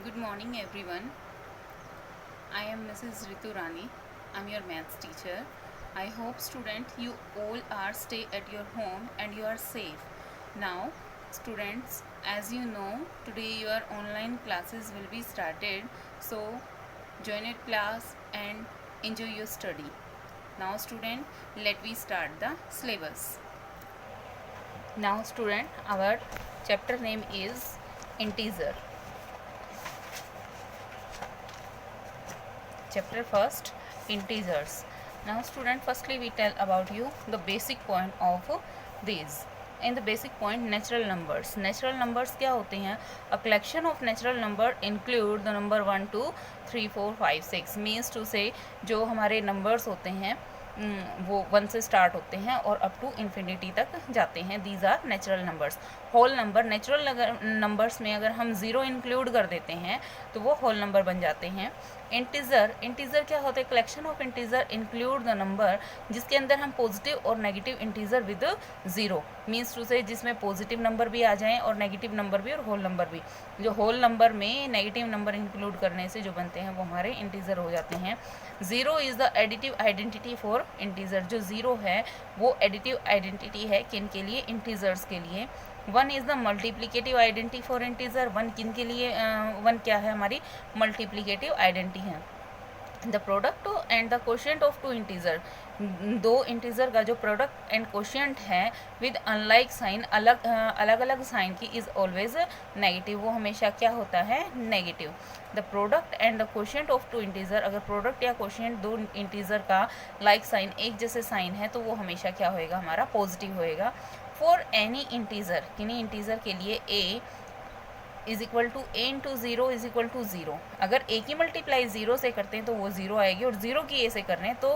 Good morning, everyone. I am Mrs. Ritu Rani. I'm your maths teacher. I hope, student, you all are stay at your home and you are safe. Now, students, as you know, today your online classes will be started. So, join your class and enjoy your study. Now, student, let me start the syllabus. Now, student, our chapter name is integer. Chapter first, integers. Now student, firstly we tell about you the basic point of these. In the basic point, natural numbers. Natural numbers क्या होते हैं? A collection of natural number include the number 1 2 3 4 5 6 means to say जो हमारे numbers होते हैं वो 1 से start होते हैं और अप टू इन्फिनिटी तक जाते हैं. These are natural numbers. Whole number, natural numbers में अगर हम ज़ीरो इंक्लूड कर देते हैं तो वो होल नंबर बन जाते हैं. इंटीजर, इंटीजर क्या होता है? Collection of integer include the number जिसके अंदर हम पॉजिटिव और negative integer with zero means to से जिसमें पॉजिटिव नंबर भी आ जाएं और नेगेटिव नंबर भी और होल नंबर भी. जो होल नंबर में नेगेटिव नंबर इंक्लूड करने से जो बनते हैं वो हमारे इंटीजर हो जाते हैं. Zero is the additive identity for integer. जो ज़ीरो है वो एडिटिव आइडेंटिटी है किन के लिए? इंटीजर्स के लिए. One is the multiplicative identity for integer. One किन के लिए? वन क्या है? हमारी मल्टीप्लिकेटिव आइडेंटिटी है. The product and the quotient of two integer. दो इंटीजर का जो प्रोडक्ट एंड क्वोशिएंट है विद अनलाइक साइन, अलग अलग साइन की, इज ऑलवेज नेगेटिव. वो हमेशा क्या होता है? Negative. The product and the quotient of two integer. अगर प्रोडक्ट या क्वोशिएंट दो इंटीजर का लाइक साइन, एक जैसे साइन है तो वो हमेशा क्या होएगा? हमारा पॉजिटिव होएगा. फॉर एनी इंटीजर, किन्हीं इंटीजर के लिए a is equal to a into zero is equal to zero. अगर ए की मल्टीप्लाई ज़ीरो से करते हैं तो वो ज़ीरो आएगी और ज़ीरो की ए से कर रहे हैं तो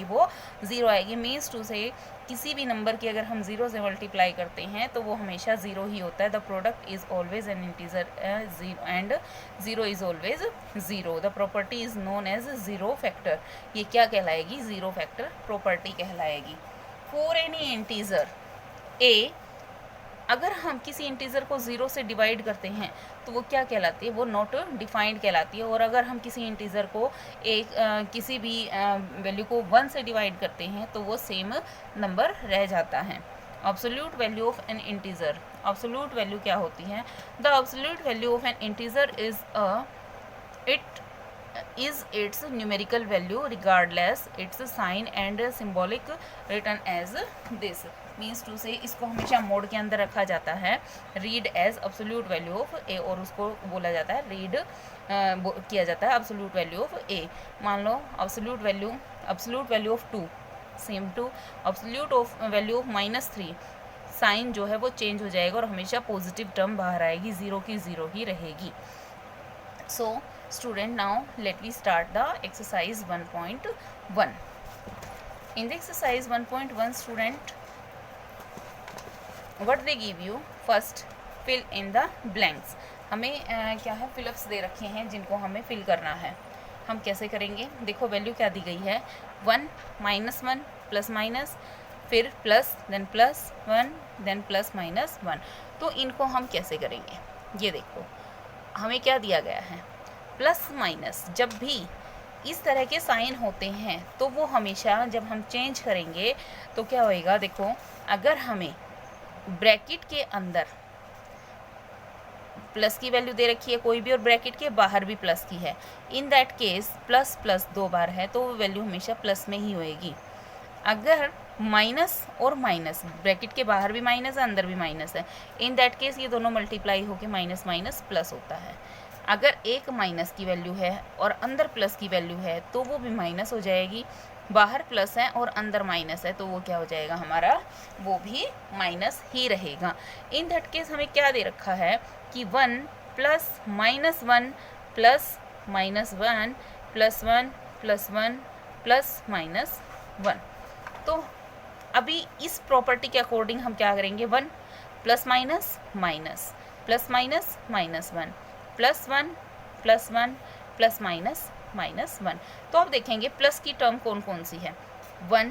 वो ज़ीरो आएगी. मीन्स टू से किसी भी नंबर की अगर हम ज़ीरो से मल्टीप्लाई करते हैं तो वो हमेशा ज़ीरो ही होता है. The product is always an integer and zero is always zero. The property is known as zero factor. ये क्या कहलाएगी? ज़ीरो फैक्टर प्रॉपर्टी कहलाएगी. फॉर एनी इंटीजर ए, अगर हम किसी इंटीजर को ज़ीरो से डिवाइड करते हैं तो वो क्या कहलाती है? वो नॉट डिफाइंड कहलाती है. और अगर हम किसी इंटीजर को एक किसी भी वैल्यू को वन से डिवाइड करते हैं तो वो सेम नंबर रह जाता है. Absolute value of an integer. Absolute value क्या होती है? The absolute value of an integer it is its numerical value regardless its sign and symbolic written as this. Means to say इसको हमेशा mod के अंदर रखा जाता है. Read as absolute value of A, और उसको बोला जाता है रीड किया जाता है एब्सोल्यूट वैल्यू ऑफ ए. मान लो absolute value of two same to absolute of value of -3. Sign जो है वो चेंज हो जाएगा और हमेशा पॉजिटिव टर्म बाहर आएगी. ज़ीरो की ज़ीरो ही रहेगी. सो student, now let me start the exercise 1.1. in the exercise 1.1 student, what they give you? first fill in the blanks. हमें क्या है? फिलअप्स दे रखे हैं जिनको हमें फिल करना है. हम कैसे करेंगे? देखो वैल्यू क्या दी गई है? 1 -1 प्लस माइनस, फिर plus, then plus 1, then plus -1. तो इनको हम कैसे करेंगे? ये देखो हमें क्या दिया गया है? Plus minus. जब भी इस तरह के साइन होते हैं तो वो हमेशा जब हम चेंज करेंगे तो क्या होएगा? देखो अगर हमें ब्रैकेट के अंदर प्लस की वैल्यू दे रखी है कोई भी और ब्रैकेट के बाहर भी प्लस की है, in that case plus plus दो बार है तो वो वैल्यू हमेशा प्लस में ही होएगी. अगर माइनस और माइनस, ब्रैकेट के बाहर भी माइनस है अंदर भी माइनस है, इन दैट केस ये दोनों मल्टीप्लाई होकर माइनस माइनस प्लस होता है. अगर एक माइनस की वैल्यू है और अंदर प्लस की वैल्यू है तो वो भी माइनस हो जाएगी. बाहर प्लस है और अंदर माइनस है तो वो क्या हो जाएगा? हमारा वो भी माइनस ही रहेगा. इन दैट केस हमें क्या दे रखा है कि 1 plus -1 plus -1 plus 1 plus 1 plus -1. तो अभी इस प्रॉपर्टी के अकॉर्डिंग हम क्या करेंगे? 1 plus minus minus plus minus -1 plus 1 plus 1 plus -1. तो अब देखेंगे प्लस की टर्म कौन कौन सी है? 1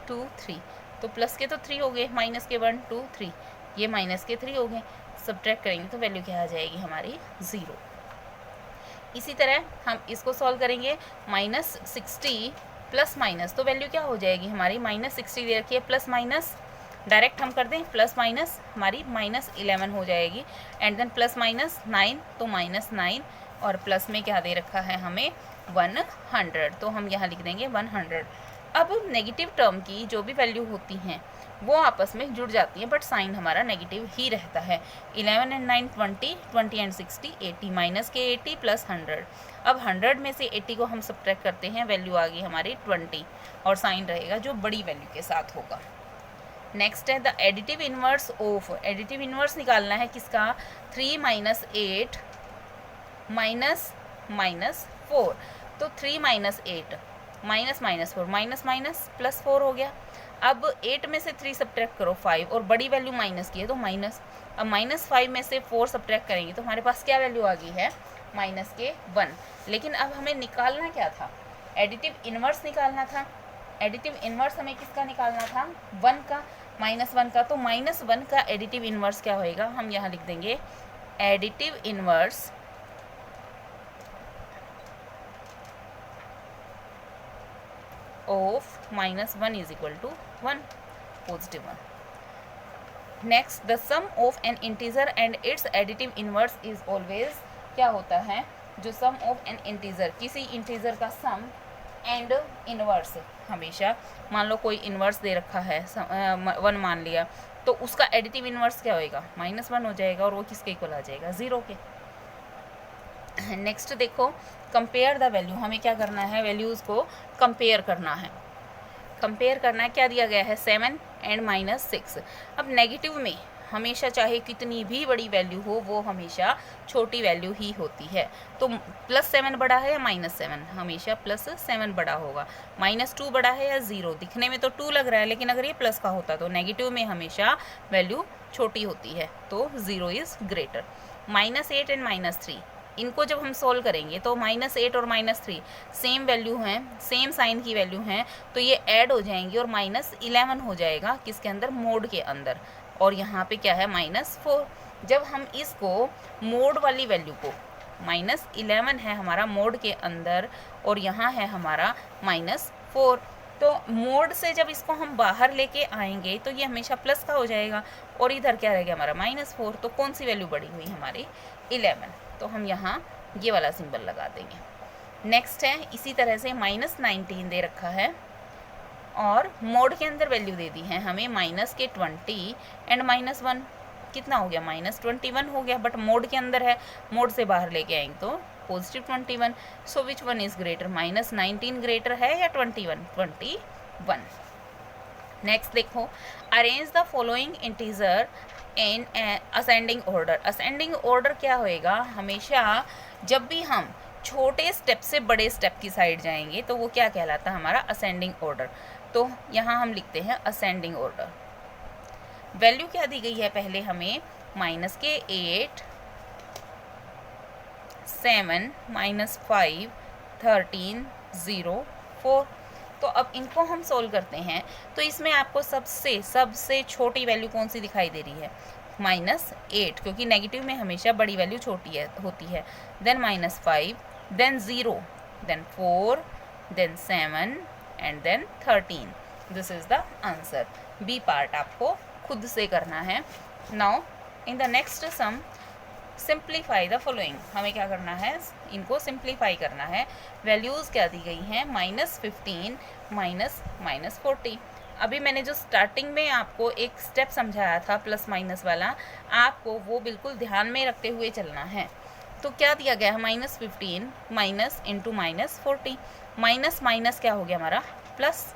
2 3. तो प्लस के तो 3 हो गए, माइनस के 1 2 3, ये माइनस के 3 हो गए. सब्ट्रैक्ट करेंगे तो वैल्यू क्या आ जाएगी? हमारी 0. इसी तरह हम इसको सॉल्व करेंगे, -60 प्लस माइनस, तो वैल्यू क्या हो जाएगी हमारी, -60 दे रखी है, प्लस माइनस डायरेक्ट हम कर दें, प्लस माइनस हमारी -11 हो जाएगी, एंड देन प्लस माइनस 9 तो -9, और प्लस में क्या दे रखा है हमें 100, तो हम यहाँ लिख देंगे 100। अब नेगेटिव टर्म की जो भी वैल्यू होती हैं वो आपस में जुड़ जाती हैं, बट साइन हमारा नेगेटिव ही रहता है। 11 एंड 9 20, 20 एंड 60 80, माइनस के 80 प्लस 100। अब 100 में से 80 को हम सब्ट्रैक्ट करते हैं, वैल्यू आ गई हमारी 20, और साइन रहेगा जो बड़ी वैल्यू के साथ होगा। नेक्स्ट है the additive inverse of, additive inverse निकालना है किसका, 3 - 8 माइनस 4, तो 3 - 8 -4 माइनस प्लस 4 हो गया। अब 8 में से 3 सब्ट्रैक्ट करो 5, और बड़ी वैल्यू माइनस की है तो माइनस। अब -5 में से 4 सब्ट्रैक्ट करेंगे तो हमारे पास क्या वैल्यू आ गई है, -1। लेकिन अब हमें निकालना क्या था, एडिटिव इनवर्स निकालना था। एडिटिव इनवर्स हमें किसका निकालना था, 1 का, -1 का, तो -1 का एडिटिव इनवर्स क्या होएगा, हम यहाँ लिख देंगे additive inverse of -1 is equal to 1, positive 1। Next, the sum of an integer and its additive inverse is always, क्या होता है, जो सम ऑफ एन इंटीजर, किसी इंटीजर का सम एंड इनवर्स, हमेशा मान लो कोई इनवर्स दे रखा है 1 मान लिया, तो उसका एडिटिव इनवर्स क्या होएगा, -1 हो जाएगा, और वो किसके इक्वल आ जाएगा, 0 के। नेक्स्ट देखो, कंपेयर द वैल्यू, हमें क्या करना है, वैल्यूज़ को कंपेयर करना है। कंपेयर करना है, क्या दिया गया है, 7 एंड -6। अब नेगेटिव में हमेशा चाहे कितनी भी बड़ी वैल्यू हो, वो हमेशा छोटी वैल्यू ही होती है। तो +7 बड़ा है या -7, हमेशा +7 बड़ा होगा। -2 बड़ा है या 0, दिखने में तो 2 लग रहा है, लेकिन अगर ये प्लस का होता तो नेगेटिव में हमेशा वैल्यू छोटी होती है, तो 0 इज़ ग्रेटर। -8 एंड -3, इनको जब हम सोल्व करेंगे तो -8 और -3 सेम वैल्यू हैं, सेम साइन की वैल्यू हैं, तो ये ऐड हो जाएंगी और -11 हो जाएगा किसके अंदर, मोड के अंदर, और यहाँ पे क्या है -4। जब हम इसको मोड वाली वैल्यू को, -11 है हमारा मोड के अंदर, और यहाँ है हमारा -4, तो मोड से जब इसको हम बाहर लेके आएंगे तो ये हमेशा प्लस का हो जाएगा, और इधर क्या रह गया हमारा -4, तो कौन सी वैल्यू बढ़ी हुई हमारी, 11, तो हम यहाँ ये वाला सिंबल लगा देंगे। नेक्स्ट है, इसी तरह से -19 दे रखा है, और मोड के अंदर वैल्यू दे दी है हमें -20 एंड -1, कितना हो गया, -21 हो गया, बट मोड के अंदर है, मोड से बाहर लेके आएंगे तो +21। So which one is greater, -19 greater है या 21? नेक्स्ट देखो, arrange the following integer in ascending order. Ascending order क्या होएगा, हमेशा जब भी हम छोटे स्टेप से बड़े स्टेप की साइड जाएंगे तो वो क्या कहलाता है, हमारा असेंडिंग ऑर्डर। तो यहाँ हम लिखते हैं असेंडिंग ऑर्डर। वैल्यू क्या दी गई है पहले हमें, -8 7 -5 13 0 4। तो अब इनको हम सोल्व करते हैं, तो इसमें आपको सबसे छोटी वैल्यू कौन सी दिखाई दे रही है, -8, क्योंकि नेगेटिव में हमेशा बड़ी वैल्यू छोटी होती है। Then -5, then 0, then 4, then 7 and then 13। This is the answer. B part आपको खुद से करना है। Now in the next sum simplify the following, हमें क्या करना है, इनको सिंप्लीफाई करना है। वैल्यूज़ क्या दी गई हैं, -15 -40। अभी मैंने जो स्टार्टिंग में आपको एक स्टेप समझाया था प्लस माइनस वाला, आपको वो बिल्कुल ध्यान में रखते हुए चलना है। तो क्या दिया गया है, -15 माइनस इंटू -40, माइनस माइनस क्या हो गया हमारा प्लस,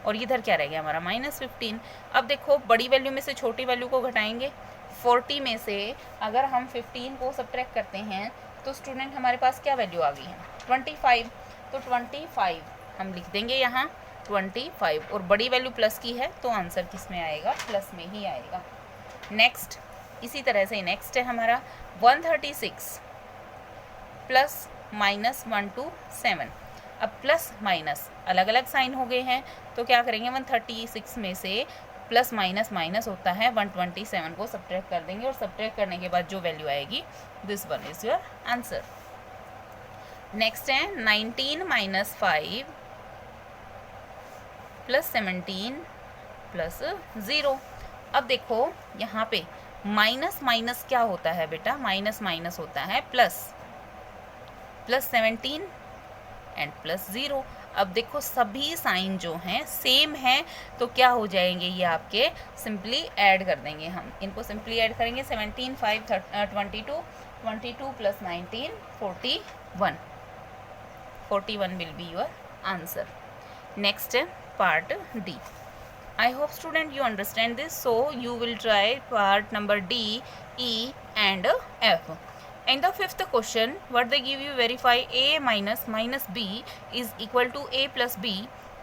और इधर क्या रह गया हमारा -15। अब देखो बड़ी वैल्यू में से छोटी वैल्यू को घटाएंगे, 40 में से अगर हम 15 को सब्ट्रैक्ट करते हैं तो स्टूडेंट हमारे पास क्या वैल्यू आ गई है, 25। तो 25 हम लिख देंगे यहाँ 25, और बड़ी वैल्यू प्लस की है तो आंसर किस में आएगा, प्लस में ही आएगा। नेक्स्ट, इसी तरह से नेक्स्ट है हमारा 136 प्लस -1 to 7। अब प्लस माइनस अलग अलग साइन हो गए हैं, तो क्या करेंगे, 136 में से प्लस माइनस माइनस होता है, 127 को सब्ट्रैक्ट कर देंगे, और सब्ट्रैक्ट करने के बाद जो वैल्यू आएगी, this one is your answer. Next है 19 माइनस 5 प्लस 17 प्लस 0। अब देखो यहाँ पे माइनस माइनस क्या होता है बेटा, माइनस माइनस होता है प्लस, प्लस 17 एंड प्लस 0। अब देखो सभी साइन जो हैं सेम हैं, तो क्या हो जाएंगे ये आपके, सिंपली ऐड कर देंगे हम, इनको सिंपली ऐड करेंगे। 17 5 22, 22 plus 19 41, 41 will be your answer. Next part D. I hope student you understand this, so you will try part number D, E and F. In the fifth question, what they give you, verify A minus minus B is equal to A plus B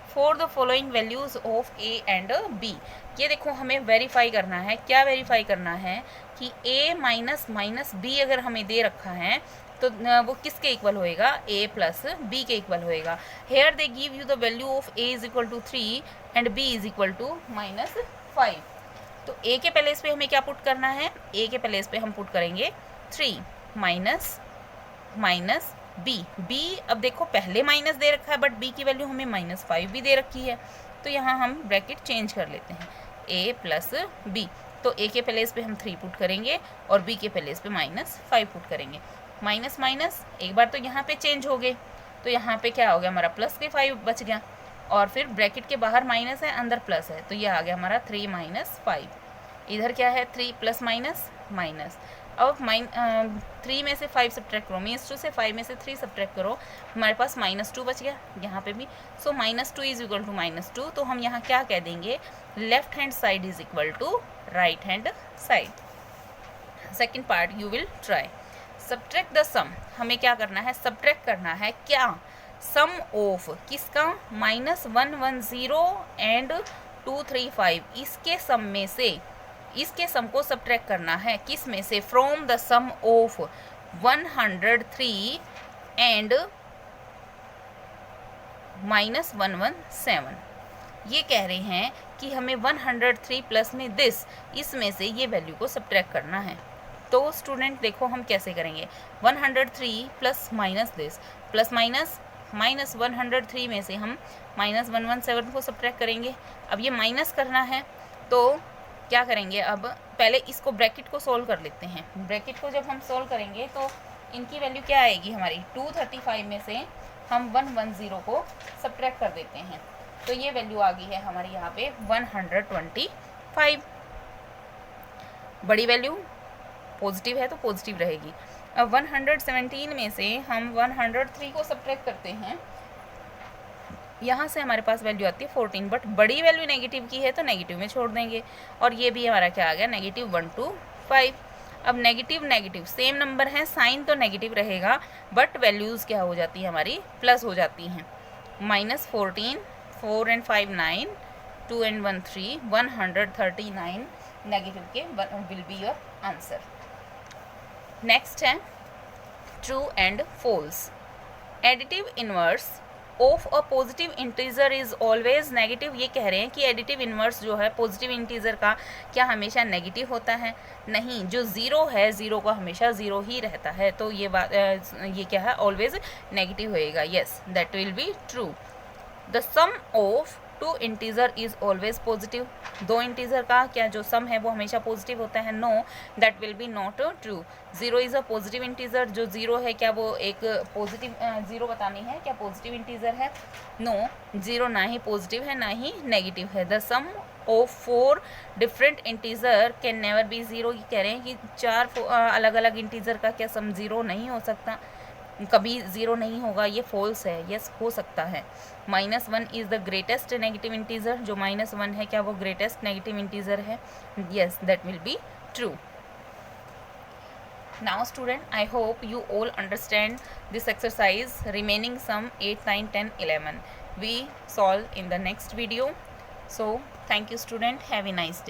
for the following values of A and B. ये देखो हमें verify करना है, क्या verify करना है कि A minus minus B अगर हमें दे रखा है तो वो किसके इक्वल होएगा, a प्लस बी के इक्वल होएगा। Here they give you the value of a is equal to 3 and b is equal to -5। तो a के प्लेस पे हमें क्या पुट करना है, a के प्लेस पे हम पुट करेंगे 3 माइनस माइनस b। b अब देखो पहले माइनस दे रखा है बट b की वैल्यू हमें -5 भी दे रखी है, तो यहाँ हम ब्रैकेट चेंज कर लेते हैं, a प्लस b। तो a के प्लेस पे हम 3 पुट करेंगे और b के प्लेस पे -5 पुट करेंगे। माइनस माइनस एक बार तो यहाँ पे चेंज हो गए, तो यहाँ पे क्या हो गया हमारा प्लस के 5 बच गया, और फिर ब्रैकेट के बाहर माइनस है अंदर प्लस है, तो ये आ गया हमारा 3 माइनस 5। इधर क्या है 3 प्लस माइनस माइनस। अब 3 में से 5 सब्ट्रैक्ट करो, -2 से 5 में से 3 सब्ट्रैक्ट करो, हमारे पास -2 बच गया यहाँ पे भी। सो -2 इज इक्वल टू -2, तो हम यहाँ क्या कह देंगे, left hand side is equal to right hand side. Second part you will try. Subtract the sum, हमें क्या करना है, सब्ट्रैक्ट करना है क्या, सम ऑफ किसका, -110 एंड 235, इसके सम में से, इसके सम को सब्ट्रैक्ट करना है किस में से, from the sum of 103 and -117। ये कह रहे हैं कि हमें 103 प्लस में दिस, इसमें से ये वैल्यू को सब्ट्रैक्ट करना है। तो स्टूडेंट देखो हम कैसे करेंगे, 103 plus minus this, plus minus minus 103 में से हम -117 को सब्ट्रैक्ट करेंगे। अब ये माइनस करना है तो क्या करेंगे, अब पहले इसको ब्रैकेट को सोल्व कर लेते हैं। ब्रैकेट को जब हम सोल्व करेंगे तो इनकी वैल्यू क्या आएगी हमारी, 235 में से हम 110 को सब्ट्रैक्ट कर देते हैं, तो ये वैल्यू आ गई है हमारी यहाँ पे 125। बड़ी वैल्यू पॉजिटिव है तो पॉजिटिव रहेगी। अब 117 में से हम 103 को सब्ट्रैक्ट करते हैं, यहाँ से हमारे पास वैल्यू आती है 14, बट बड़ी वैल्यू नेगेटिव की है तो नेगेटिव में छोड़ देंगे, और ये भी हमारा क्या आ गया, -125। अब नेगेटिव नेगेटिव सेम नंबर है, साइन तो नेगेटिव रहेगा बट वैल्यूज़ क्या हो जाती है हमारी, प्लस हो जाती हैं। -14, 4 and 5 9, 2 and 1 3, 139 नेगेटिव के will be your answer. Next है true and false. Additive inverse of a positive integer is always negative. ये कह रहे हैं कि एडिटिव इनवर्स जो है पॉजिटिव इंटीजर का क्या हमेशा नेगेटिव होता है, नहीं, जो ज़ीरो है ज़ीरो का हमेशा ज़ीरो ही रहता है, तो ये बात ये क्या है, ऑलवेज नेगेटिव होएगा। Yes that will be true. The sum of 2 integer is always positive. 2 integer का क्या जो सम है वो हमेशा पॉजिटिव होता है, know that will B not true. 0 is a positive integer, जो 0 है क्या वो एक पॉजिटिव 0 बतानी है, क्या पॉजिटिव इंटीजर है, नो, 0 ना ही पॉजिटिव है ना ही नेगेटिव है। The sum of 4 different integer can never be 0। ये कह रहे हैं कि 4 अलग अलग इंटीजर का क्या सम 0 नहीं हो सकता, कभी 0 नहीं होगा, ये फॉल्स है। यस हो सकता है। -1 is the greatest negative integer, जो -1 है क्या वो ग्रेटेस्ट नेगेटिव इंटीजर है, yes that will be true. Now student, I hope you all understand this exercise. Remaining sum 8, 9, 10, 11 we solve in the next video. So thank you student, have a nice day.